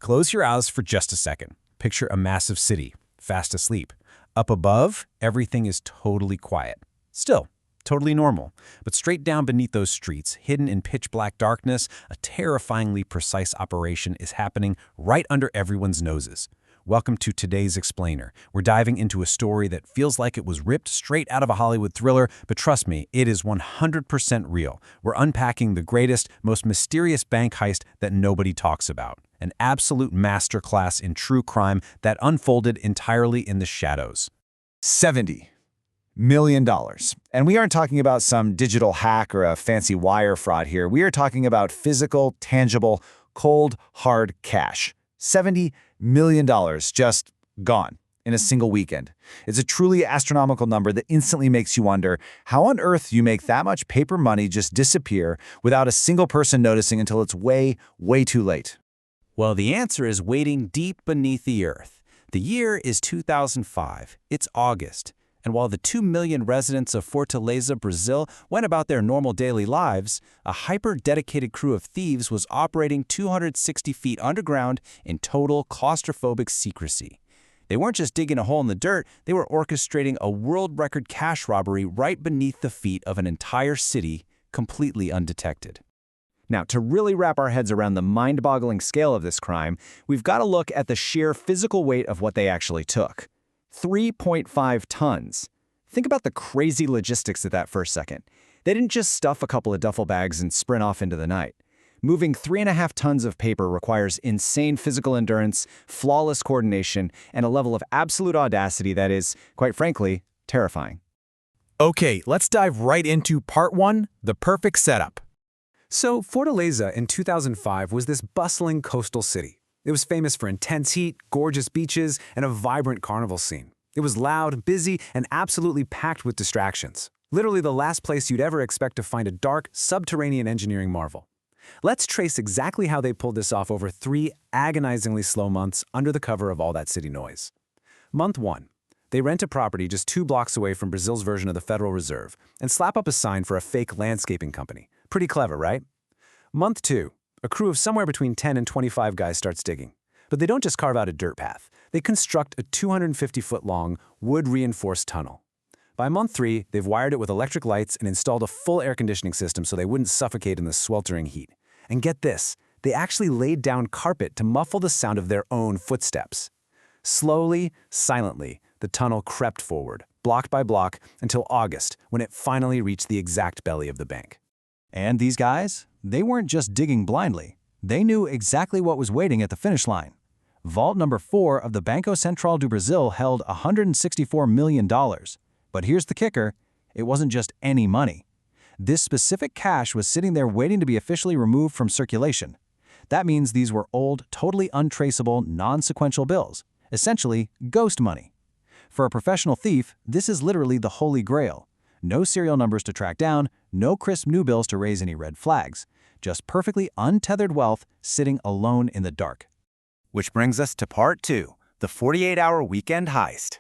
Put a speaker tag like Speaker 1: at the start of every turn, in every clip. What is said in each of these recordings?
Speaker 1: Close your eyes for just a second. Picture a massive city, fast asleep. Up above, everything is totally quiet. Still, totally normal. But straight down beneath those streets, hidden in pitch-black darkness, a terrifyingly precise operation is happening right under everyone's noses. Welcome to today's Explainer. We're diving into a story that feels like it was ripped straight out of a Hollywood thriller, but trust me, it is 100% real. We're unpacking the greatest, most mysterious bank heist that nobody talks about. An absolute masterclass in true crime that unfolded entirely in the shadows.
Speaker 2: $70 million. And we aren't talking about some digital hack or a fancy wire fraud here. We are talking about physical, tangible, cold, hard cash. $70 million just gone in a single weekend. It's a truly astronomical number that instantly makes you wonder how on earth you make that much paper money just disappear without a single person noticing until it's way, way too late.
Speaker 1: Well, the answer is waiting deep beneath the earth. The year is 2005. It's August. And while the 2 million residents of Fortaleza, Brazil, went about their normal daily lives, a hyper-dedicated crew of thieves was operating 260 feet underground in total claustrophobic secrecy. They weren't just digging a hole in the dirt, they were orchestrating a world-record cash robbery right beneath the feet of an entire city, completely undetected.
Speaker 2: Now, to really wrap our heads around the mind-boggling scale of this crime, we've got to look at the sheer physical weight of what they actually took. 3.5 tons. Think about the crazy logistics of that for a second. They didn't just stuff a couple of duffel bags and sprint off into the night. Moving 3.5 tons of paper requires insane physical endurance, flawless coordination, and a level of absolute audacity that is, quite frankly, terrifying.
Speaker 1: Okay, let's dive right into part 1, the perfect setup. So, Fortaleza in 2005 was this bustling coastal city. It was famous for intense heat, gorgeous beaches, and a vibrant carnival scene. It was loud, busy, and absolutely packed with distractions. Literally the last place you'd ever expect to find a dark, subterranean engineering marvel. Let's trace exactly how they pulled this off over 3 agonizingly slow months under the cover of all that city noise. Month 1. They rent a property just 2 blocks away from Brazil's version of the Federal Reserve and slap up a sign for a fake landscaping company. Pretty clever, right? Month 2. A crew of somewhere between 10 and 25 guys starts digging. But they don't just carve out a dirt path. They construct a 250-foot-long, wood-reinforced tunnel. By month 3, they've wired it with electric lights and installed a full air conditioning system so they wouldn't suffocate in the sweltering heat. And get this, they actually laid down carpet to muffle the sound of their own footsteps. Slowly, silently, the tunnel crept forward, block by block, until August, when it finally reached the exact belly of the bank.
Speaker 2: And these guys? They weren't just digging blindly. They knew exactly what was waiting at the finish line. Vault number 4 of the Banco Central do Brazil held $164 million. But here's the kicker, it wasn't just any money. This specific cash was sitting there waiting to be officially removed from circulation. That means these were old, totally untraceable, non-sequential bills, essentially ghost money. For a professional thief, this is literally the holy grail. No serial numbers to track down, no crisp new bills to raise any red flags. Just perfectly untethered wealth sitting alone in the dark.
Speaker 3: Which brings us to part 2, the 48-hour weekend heist.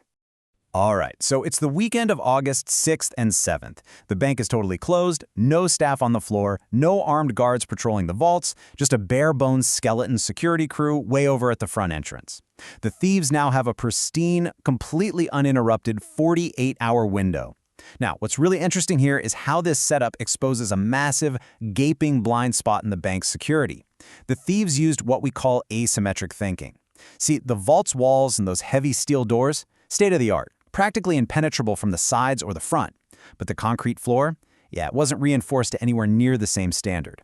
Speaker 1: All right, so it's the weekend of August 6th and 7th. The bank is totally closed, no staff on the floor, no armed guards patrolling the vaults, just a bare-bones skeleton security crew way over at the front entrance. The thieves now have a pristine, completely uninterrupted 48-hour window. Now, what's really interesting here is how this setup exposes a massive, gaping blind spot in the bank's security. The thieves used what we call asymmetric thinking. See, the vault's walls and those heavy steel doors, state-of-the-art, practically impenetrable from the sides or the front. But the concrete floor? Yeah, it wasn't reinforced to anywhere near the same standard.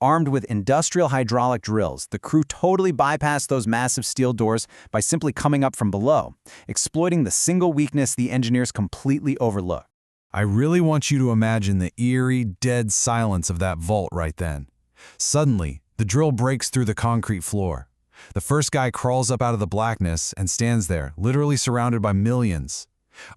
Speaker 1: Armed with industrial hydraulic drills, the crew totally bypassed those massive steel doors by simply coming up from below, exploiting the single weakness the engineers completely overlooked.
Speaker 4: I really want you to imagine the eerie, dead silence of that vault right then. Suddenly, the drill breaks through the concrete floor. The first guy crawls up out of the blackness and stands there, literally surrounded by millions.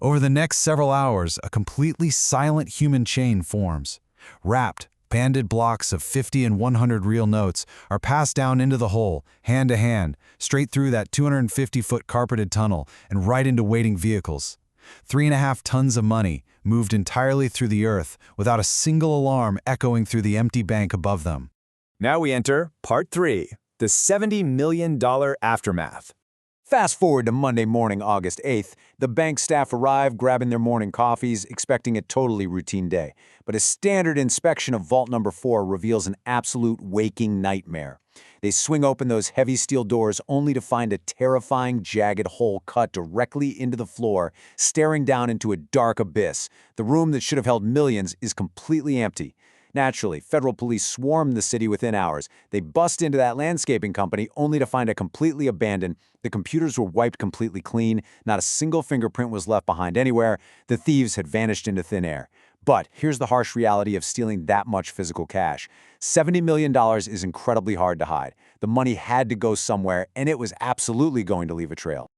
Speaker 4: Over the next several hours, a completely silent human chain forms. Wrapped, banded blocks of 50 and 100 real notes are passed down into the hole, hand to hand, straight through that 250-foot carpeted tunnel and right into waiting vehicles. 3.5 tons of money moved entirely through the earth without a single alarm echoing through the empty bank above them.
Speaker 3: Now we enter part 3,
Speaker 1: The $70 million aftermath. Fast forward to Monday morning, August 8th. The bank staff arrive, grabbing their morning coffees, expecting a totally routine day. But a standard inspection of vault number 4 reveals an absolute waking nightmare. They swing open those heavy steel doors only to find a terrifying, jagged hole cut directly into the floor, staring down into a dark abyss. The room that should have held millions is completely empty. Naturally, federal police swarmed the city within hours. They bust into that landscaping company only to find it completely abandoned. The computers were wiped completely clean. Not a single fingerprint was left behind anywhere. The thieves had vanished into thin air. But here's the harsh reality of stealing that much physical cash. $70 million is incredibly hard to hide. The money had to go somewhere, and it was absolutely going to leave a trail.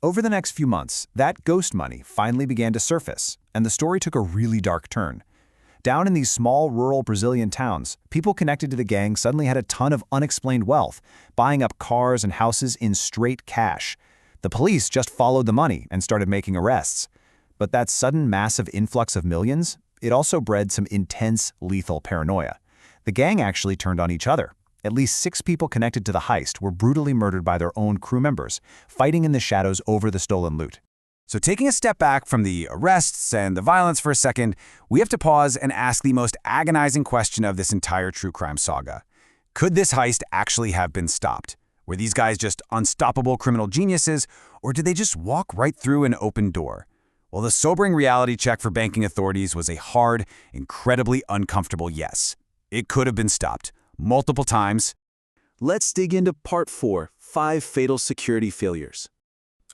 Speaker 2: Over the next few months, that ghost money finally began to surface, and the story took a really dark turn. Down in these small, rural Brazilian towns, people connected to the gang suddenly had a ton of unexplained wealth, buying up cars and houses in straight cash. The police just followed the money and started making arrests. But that sudden massive influx of millions, it also bred some intense, lethal paranoia. The gang actually turned on each other. At least 6 people connected to the heist were brutally murdered by their own crew members, fighting in the shadows over the stolen loot.
Speaker 1: So taking a step back from the arrests and the violence for a second, we have to pause and ask the most agonizing question of this entire true crime saga. Could this heist actually have been stopped? Were these guys just unstoppable criminal geniuses, or did they just walk right through an open door? Well, the sobering reality check for banking authorities was a hard, incredibly uncomfortable yes. It could have been stopped, multiple times. Let's dig into Part 4, 5 Fatal Security Failures.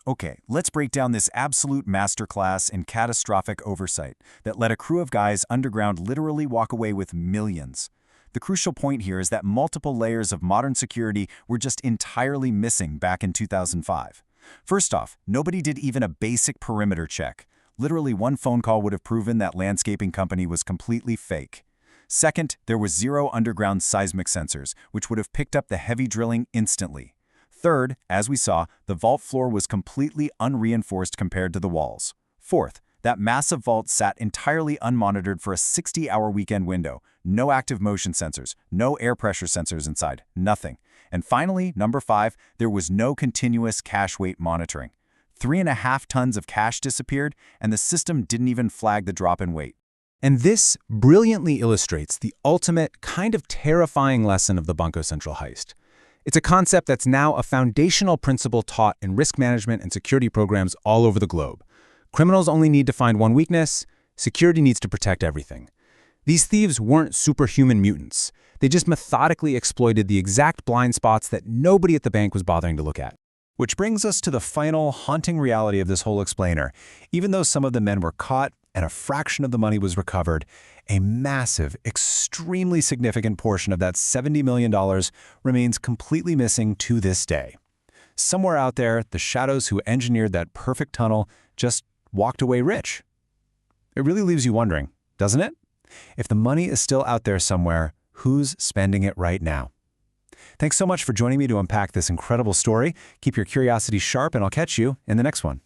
Speaker 3: Okay, let's break down this absolute masterclass in catastrophic oversight that let a crew of guys underground literally walk away with millions. The crucial point here is that multiple layers of modern security were just entirely missing back in 2005. First off, nobody did even a basic perimeter check. Literally one phone call would have proven that landscaping company was completely fake. Second, there was 0 underground seismic sensors, which would have picked up the heavy drilling instantly. Third, as we saw, the vault floor was completely unreinforced compared to the walls. Fourth, that massive vault sat entirely unmonitored for a 60-hour weekend window. No active motion sensors, no air pressure sensors inside, nothing. And finally, number 5, there was no continuous cash weight monitoring. 3.5 tons of cash disappeared, and the system didn't even flag the drop in weight.
Speaker 1: And this brilliantly illustrates the ultimate, kind of terrifying lesson of the Banco Central heist. It's a concept that's now a foundational principle taught in risk management and security programs all over the globe. Criminals only need to find one weakness. Security needs to protect everything. These thieves weren't superhuman mutants. They just methodically exploited the exact blind spots that nobody at the bank was bothering to look at.
Speaker 2: Which brings us to the final, haunting reality of this whole explainer. Even though some of the men were caught and a fraction of the money was recovered, a massive, extremely significant portion of that $70 million remains completely missing to this day. Somewhere out there, the shadows who engineered that perfect tunnel just walked away rich. It really leaves you wondering, doesn't it? If the money is still out there somewhere, who's spending it right now? Thanks so much for joining me to unpack this incredible story. Keep your curiosity sharp, and I'll catch you in the next one.